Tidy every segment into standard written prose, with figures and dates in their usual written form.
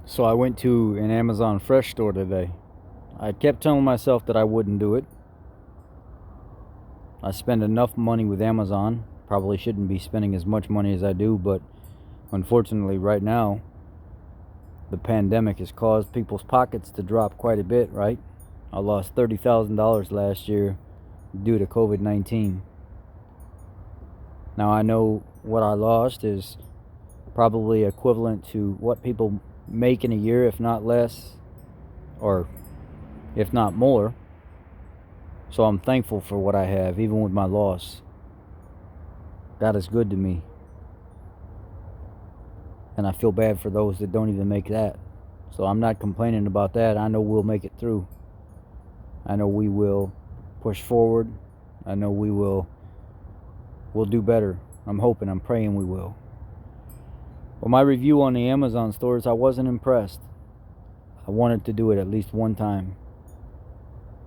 So I went to an Amazon Fresh store today. I kept telling myself that I wouldn't do it. I spend enough money with Amazon. Probably shouldn't be spending as much money as I do, but unfortunately right now the pandemic has caused people's pockets to drop quite a bit, right? I lost $30,000 last year due to COVID-19. Now I know what I lost is probably equivalent to what people make in a year, if not less, or if not more. So I'm thankful for what I have, even with my loss. God is good to me. And I feel bad for those that don't even make that. So I'm not complaining about that. I know we'll make it through. I know we will push forward. I know we'll do better. I'm hoping, I'm praying we will. Well, my review on the Amazon stores, I wasn't impressed. I wanted to do it at least one time.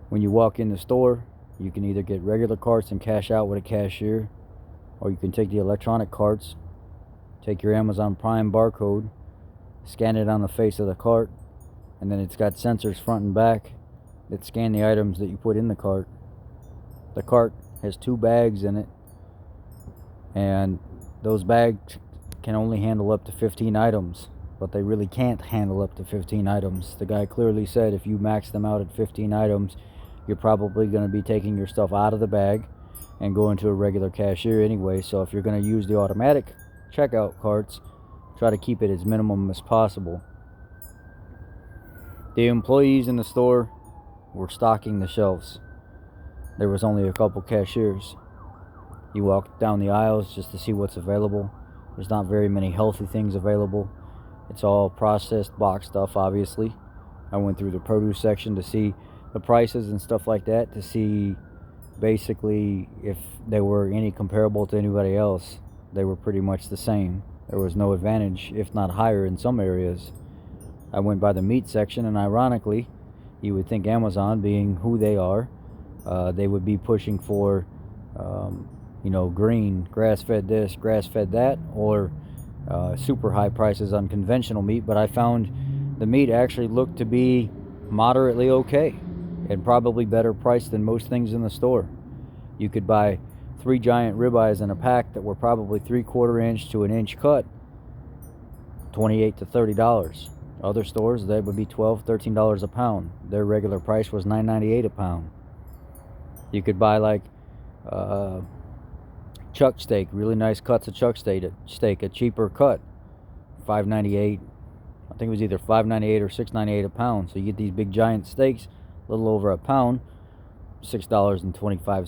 When you walk in the store, you can either get regular carts and cash out with a cashier, or you can take the electronic carts, take your Amazon Prime barcode, scan it on the face of the cart, and then it's got sensors front and back that scan the items that you put in the cart. The cart has 2 bags in it, and those bags can only handle up to 15 items, but they really can't handle up to 15 items. The guy clearly said if you max them out at 15 items, you're probably going to be taking your stuff out of the bag and going to a regular cashier anyway. So if you're going to use the automatic checkout carts, try to keep it as minimum as possible. The employees in the store were stocking the shelves. There was only a couple cashiers. You walk down the aisles just to see what's available. There's not very many healthy things available. It's all processed box stuff, obviously. I went through the produce section to see the prices and stuff like that, to see basically if they were any comparable to anybody else. They were pretty much the same. There was no advantage, if not higher in some areas. I went by the meat section, and ironically, you would think Amazon, being who they are, they would be pushing for green, grass-fed this, grass-fed that, or super high prices on conventional meat. But I found the meat actually looked to be moderately okay, and probably better priced than most things in the store. You could buy 3 giant ribeyes in a pack that were probably 3/4 inch to an inch cut, $28 to $30. Other stores, that would be $12, $13 a pound. Their regular price was $9.98 a pound. You could buy like chuck steak, really nice cuts of chuck steak, a cheaper cut, $5.98. I think it was either $5.98 or $6.98 a pound. So you get these big giant steaks, a little over a pound, $6.25.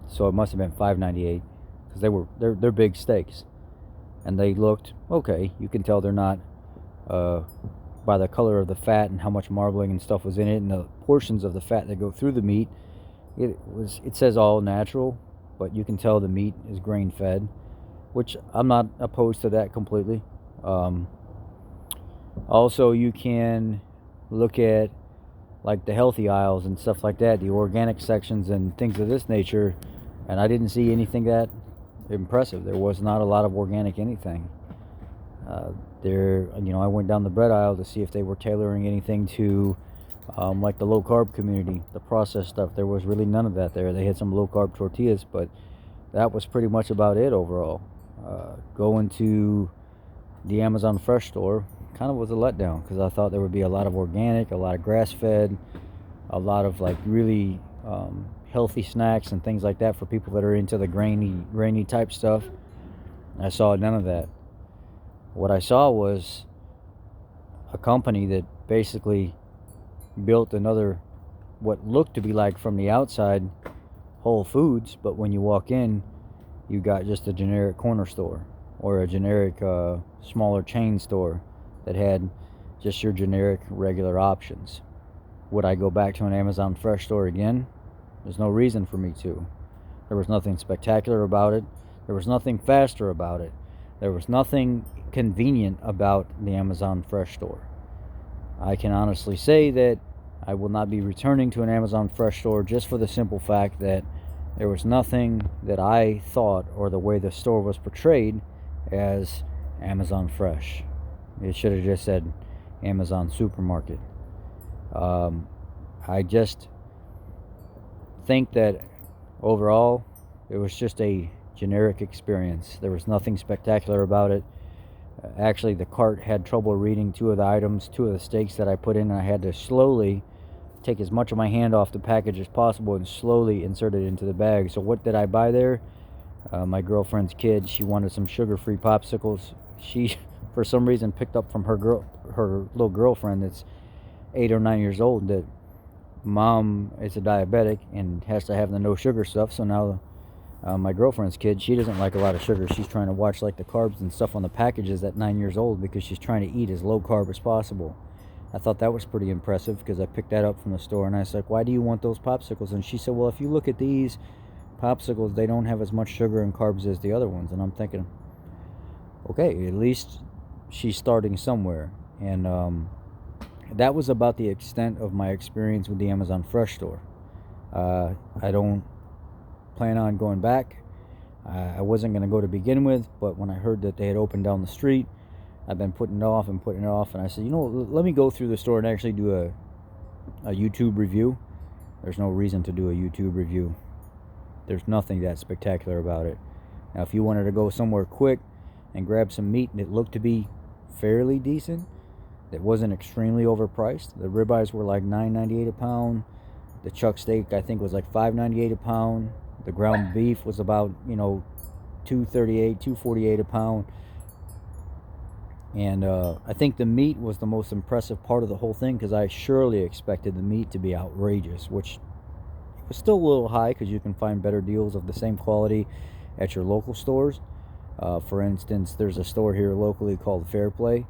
So it must have been $5.98 because they're big steaks, and they looked okay. You can tell they're not by the color of the fat and how much marbling and stuff was in it, and the portions of the fat that go through the meat. It says all natural, but you can tell the meat is grain fed, which I'm not opposed to that completely. Also, you can look at like the healthy aisles and stuff like that, the organic sections and things of this nature, and I didn't see anything that impressive. There was not a lot of organic anything. I went down the bread aisle to see if they were tailoring anything to like the low carb community, the processed stuff. There was really none of that there. They had some low carb tortillas, but that was pretty much about it overall. Going to the Amazon Fresh store kind of was a letdown, because I thought there would be a lot of organic, a lot of grass fed, a lot of like really healthy snacks and things like that for people that are into the grainy type stuff. I saw none of that. What I saw was a company that basically built another, what looked to be like from the outside, Whole Foods, but when you walk in, you got just a generic corner store or a generic smaller chain store that had just your generic regular options. Would I go back to an Amazon Fresh store again? There's no reason for me to. There was nothing spectacular about it. There was nothing faster about it. There was nothing convenient about the Amazon Fresh store. I can honestly say that I will not be returning to an Amazon Fresh store, just for the simple fact that there was nothing that I thought, or the way the store was portrayed, as Amazon Fresh. It should have just said Amazon Supermarket. Um, I just think that overall, it was just a generic experience. There was nothing spectacular about it. Actually, the cart had trouble reading two of the items, two of the steaks that I put in, and I had to slowly take as much of my hand off the package as possible and slowly insert it into the bag. So what did I buy there? My girlfriend's kid, she wanted some sugar-free popsicles. She, for some reason, picked up from her little girlfriend that's 8 or 9 years old, that mom is a diabetic and has to have the no sugar stuff. So now my girlfriend's kid, she doesn't like a lot of sugar. She's trying to watch like the carbs and stuff on the packages at 9 years old because she's trying to eat as low carb as possible. I thought that was pretty impressive because I picked that up from the store and I was like, why do you want those popsicles? And she said, well, if you look at these popsicles, they don't have as much sugar and carbs as the other ones. And I'm thinking, okay, at least she's starting somewhere. And that was about the extent of my experience with the Amazon Fresh store. I don't plan on going back. I wasn't going to go to begin with, but when I heard that they had opened down the street, I've been putting it off and putting it off, and I said, let me go through the store and actually do a YouTube review. There's no reason to do a YouTube review. There's nothing that spectacular about it. Now, if you wanted to go somewhere quick and grab some meat that looked to be fairly decent, that wasn't extremely overpriced, the ribeyes were like $9.98 a pound. The chuck steak, I think, was like $5.98 a pound. The ground beef was about, $2.38, $2.48 a pound. And I think the meat was the most impressive part of the whole thing, because I surely expected the meat to be outrageous, which was still a little high because you can find better deals of the same quality at your local stores. For instance, there's a store here locally called Fair Play,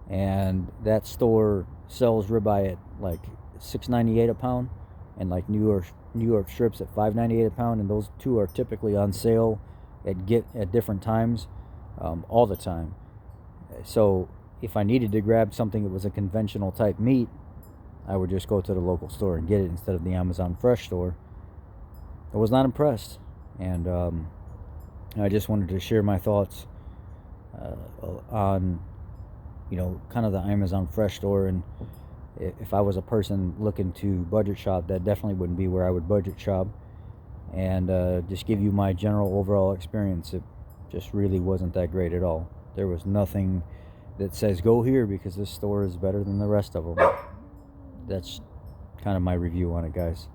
and that store sells ribeye at like $6.98 a pound, and like New York strips at $5.98 a pound, and those two are typically on sale at different times, all the time. So if I needed to grab something that was a conventional type meat, I would just go to the local store and get it instead of the Amazon Fresh store. I was not impressed, and I just wanted to share my thoughts on kind of the Amazon Fresh store. And if I was a person looking to budget shop, that definitely wouldn't be where I would budget shop. And just give you my general overall experience, it just really wasn't that great at all. There was nothing that says go here because this store is better than the rest of them. That's kind of my review on it, guys.